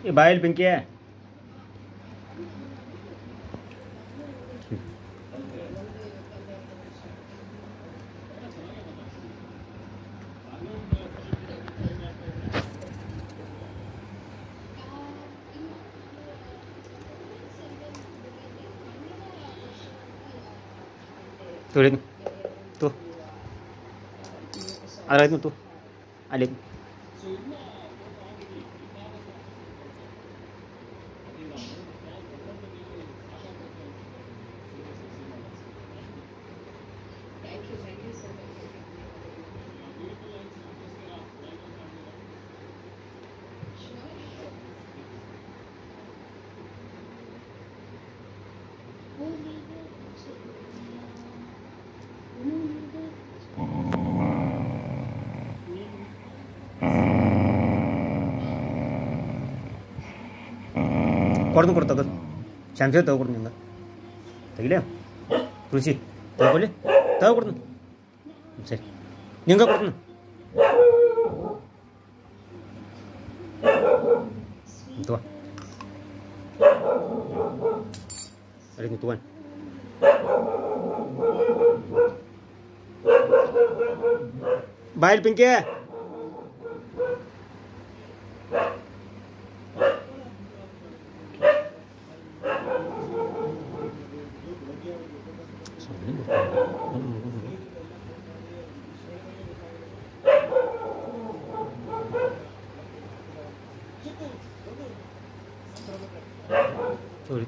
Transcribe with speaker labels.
Speaker 1: ये बाइल पिंकी है tuh ada itu tuh ada itu. ಕೊಡ್ದು ಕೊಡ್ತಗ ಶ್ಯಾಮ್ಸೆ ತಗೊಡ್ದು ನಿಂಗೆ ತೆಗಿಲೇ ತುಳಸಿ ತಗೊಳ್ಳಿ ತಗೊಡ್ದು ಸರಿ ನಿಂಗೆ ಕೊಡ್ತೀನಿ ತಗೋ ಸರಿ ನೀವು ತಗೊಂಡು ಬಾಯ್ ಪಿಂಕಿ Sorry.